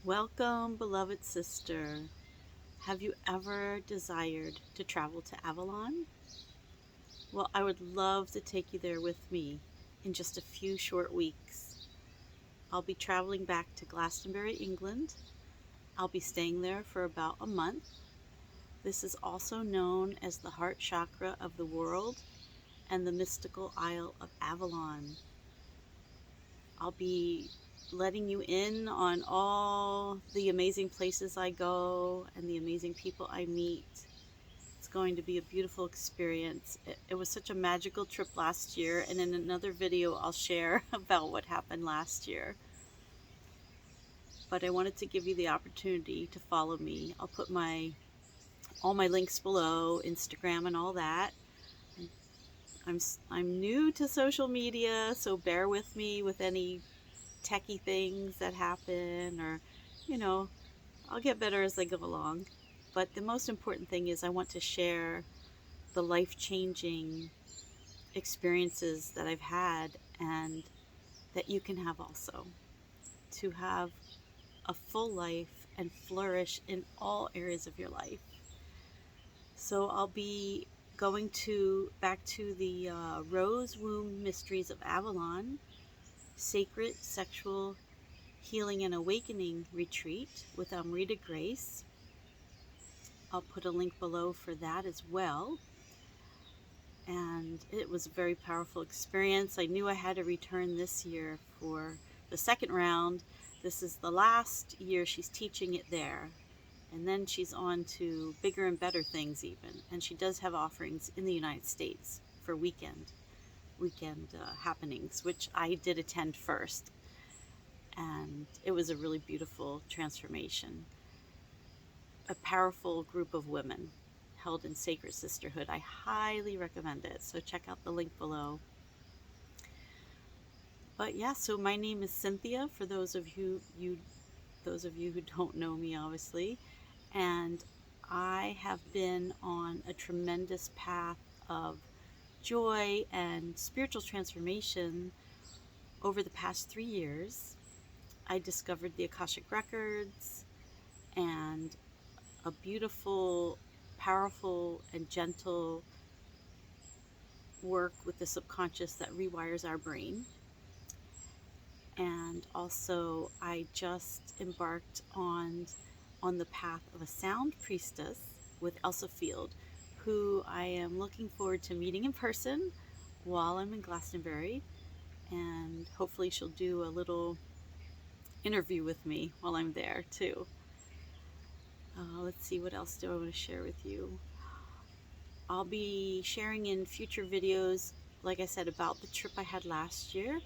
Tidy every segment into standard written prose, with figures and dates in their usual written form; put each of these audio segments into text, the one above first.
Welcome, beloved sister. Have you ever desired to travel to Avalon? Well, I would love to take you there with me in just a few short weeks. I'll be traveling back to Glastonbury, England. I'll be staying there for about a month. This is also known as the heart chakra of the world and the mystical Isle of Avalon. I'll be letting you in on all the amazing places I go and the amazing people I meet. It's going to be a beautiful experience. It was such a magical trip last year, and in another video I'll share about what happened last year. But I wanted to give you the opportunity to follow me. I'll put all my links below, Instagram and all that. I'm new to social media, so bear with me with any techie things that happen, or I'll get better as I go along. But the most important thing is I want to share the life-changing experiences that I've had and that you can have also, to have a full life and flourish in all areas of your life. So I'll be going back to the Rose Womb Mysteries of Avalon Sacred Sexual Healing and Awakening Retreat with Amrita Grace. I'll put a link below for that as well. And it was a very powerful experience. I knew I had to return this year for the second round. This is the last year she's teaching it there. And then she's on to bigger and better things even. And she does have offerings in the United States for weekend happenings, which I did attend first. And it was a really beautiful transformation. A powerful group of women held in sacred sisterhood. I highly recommend it. So check out the link below. But yeah, so my name is Cynthia, for those of you who don't know me, obviously. And I have been on a tremendous path of joy and spiritual transformation over the past 3 years. I discovered the Akashic Records and a beautiful, powerful, and gentle work with the subconscious that rewires our brain. And also I just embarked on the path of a sound priestess with Elsa Field, who I am looking forward to meeting in person while I'm in Glastonbury, and hopefully she'll do a little interview with me while I'm there too. Let's see, what else do I want to share with you? I'll be sharing in future videos, like I said, about the trip I had last year,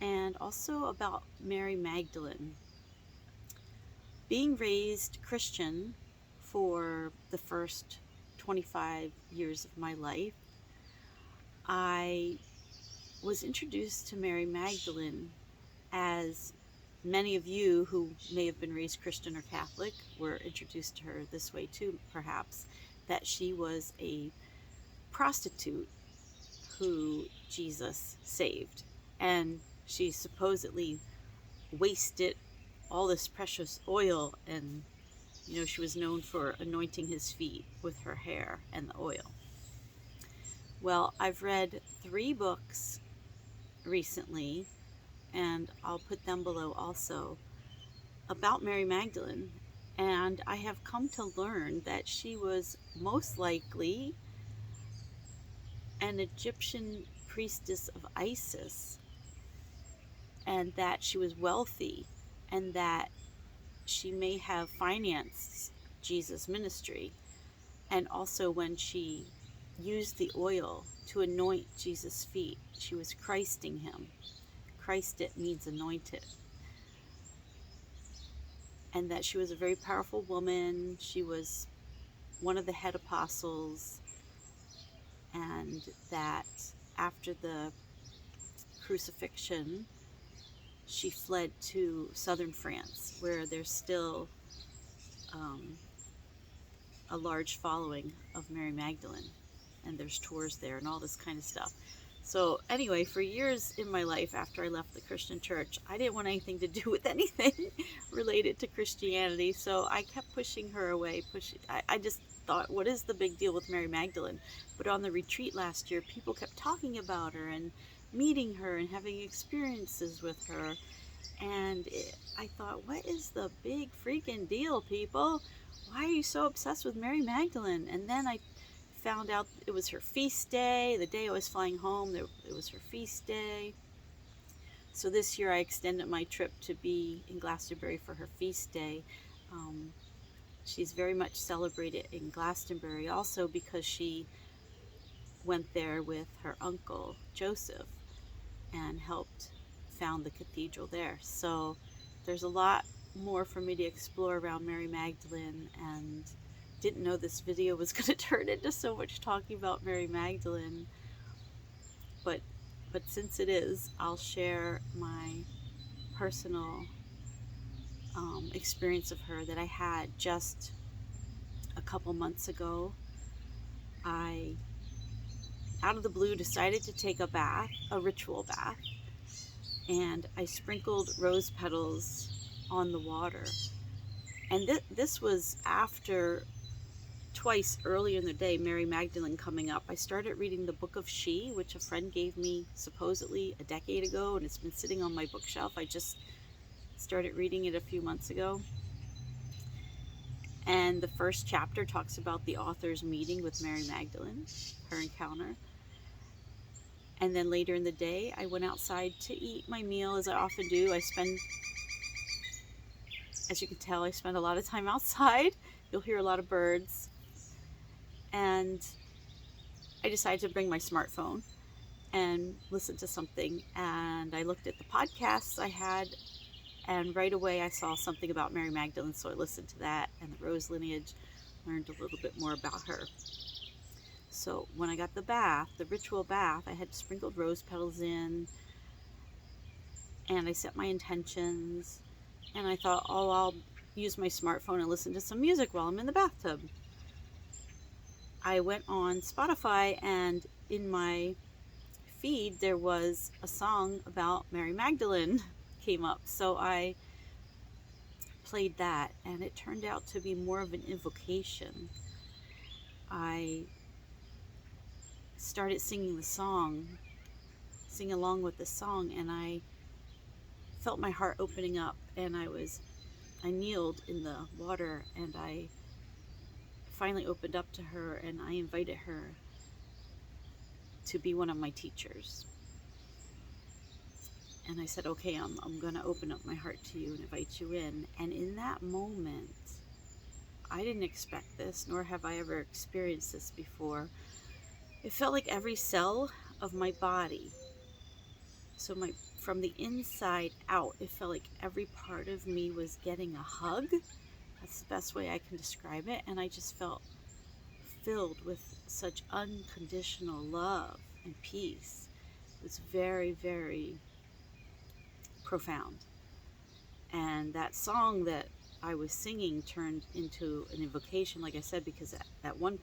and also about Mary Magdalene. Being raised Christian for the first 25 years of my life, I was introduced to Mary Magdalene, as many of you who may have been raised Christian or Catholic were introduced to her this way too, perhaps, that she was a prostitute who Jesus saved. And she supposedly wasted all this precious oil, and she was known for anointing his feet with her hair and the oil. Well, I've read 3 books recently, and I'll put them below also, about Mary Magdalene, and I have come to learn that she was most likely an Egyptian priestess of Isis, and that she was wealthy, and that she may have financed Jesus' ministry. And also, when she used the oil to anoint Jesus' feet, she was Christing him. Christed means anointed. And that she was a very powerful woman. She was one of the head apostles, and that after the crucifixion, she fled to southern France, where there's still a large following of Mary Magdalene, and there's tours there and all this kind of stuff. So anyway, for years in my life after I left the Christian church, I didn't want anything to do with anything related to Christianity. So I kept pushing her away. I just thought, what is the big deal with Mary Magdalene? But on the retreat last year, people kept talking about her and meeting her and having experiences with her. And I thought, what is the big freaking deal, people? Why are you so obsessed with Mary Magdalene? And then I found out it was her feast day. The day I was flying home, it was her feast day. So this year I extended my trip to be in Glastonbury for her feast day. She's very much celebrated in Glastonbury also because she went there with her uncle Joseph and helped found the cathedral there. So there's a lot more for me to explore around Mary Magdalene, and didn't know this video was going to turn into so much talking about Mary Magdalene, but since it is, I'll share my personal experience of her that I had just a couple months ago. I, out of the blue, decided to take a bath, a ritual bath, and I sprinkled rose petals on the water. And this was after twice earlier in the day, Mary Magdalene coming up. I started reading the book of She, which a friend gave me supposedly a decade ago, and it's been sitting on my bookshelf. I just started reading it a few months ago. And the first chapter talks about the author's meeting with Mary Magdalene, her encounter. And then later in the day, I went outside to eat my meal, as I often do. As you can tell, I spend a lot of time outside. You'll hear a lot of birds. And I decided to bring my smartphone and listen to something. And I looked at the podcasts I had, and right away I saw something about Mary Magdalene, so I listened to that and the rose lineage, learned a little bit more about her. So when I got the bath, the ritual bath, I had sprinkled rose petals in, and I set my intentions, and I thought, oh, I'll use my smartphone and listen to some music while I'm in the bathtub. I went on Spotify, and in my feed there was a song about Mary Magdalene came up, so I played that, and it turned out to be more of an invocation. I started singing the song, sing along with the song, and I felt my heart opening up, and I kneeled in the water, and I finally opened up to her, and I invited her to be one of my teachers. And I said, okay, I'm going to open up my heart to you and invite you in. And in that moment, I didn't expect this, nor have I ever experienced this before. It felt like every cell of my body, so from the inside out, it felt like every part of me was getting a hug. That's the best way I can describe it. And I just felt filled with such unconditional love and peace. It was very, very profound. And that song that I was singing turned into an invocation, like I said, because at one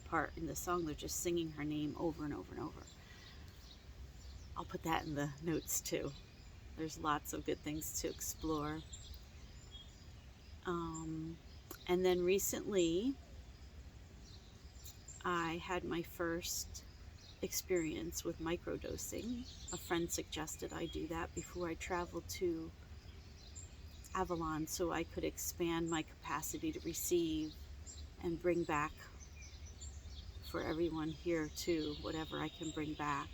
part in the song they're just singing her name over and over and over. I'll put that in the notes too. There's lots of good things to explore. And then recently I had my first experience with microdosing. A friend suggested I do that before I traveled to Avalon, so I could expand my capacity to receive and bring back for everyone here too, whatever I can bring back,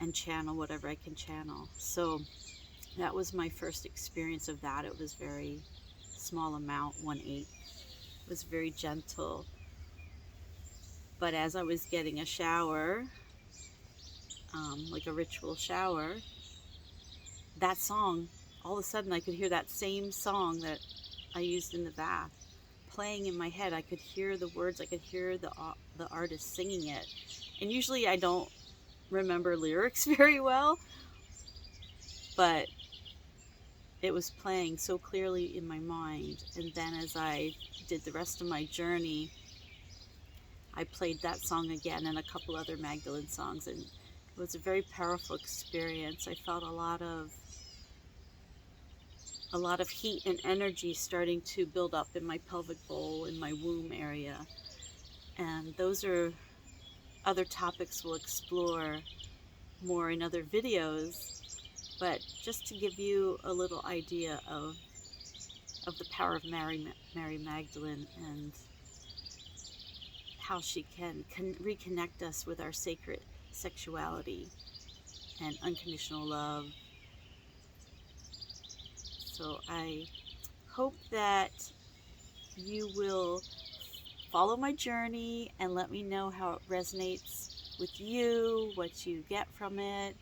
and channel whatever I can channel. So that was my first experience of that. It was very small amount, 1/8. It was very gentle. But as I was getting a shower, like a ritual shower, that song, all of a sudden I could hear that same song that I used in the bath playing in my head. I could hear the words, I could hear the artist singing it. And usually I don't remember lyrics very well, but it was playing so clearly in my mind. And then as I did the rest of my journey, I played that song again and a couple other Magdalene songs, and it was a very powerful experience. I felt a lot of heat and energy starting to build up in my pelvic bowl, in my womb area. And those are other topics we'll explore more in other videos, but just to give you a little idea of the power of Mary Magdalene and how she can reconnect us with our sacred sexuality and unconditional love. So I hope that you will follow my journey and let me know how it resonates with you, what you get from it,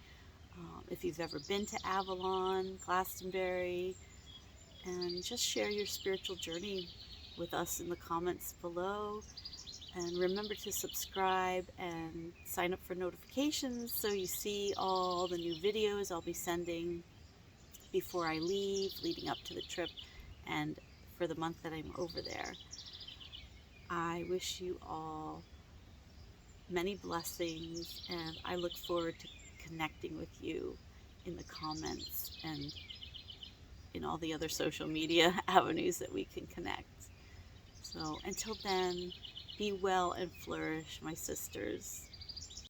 if you've ever been to Avalon, Glastonbury, and just share your spiritual journey with us in the comments below. And remember to subscribe and sign up for notifications so you see all the new videos I'll be sending before I leave, leading up to the trip, and for the month that I'm over there. I wish you all many blessings, and I look forward to connecting with you in the comments and in all the other social media avenues that we can connect. So until then, be well and flourish, my sisters.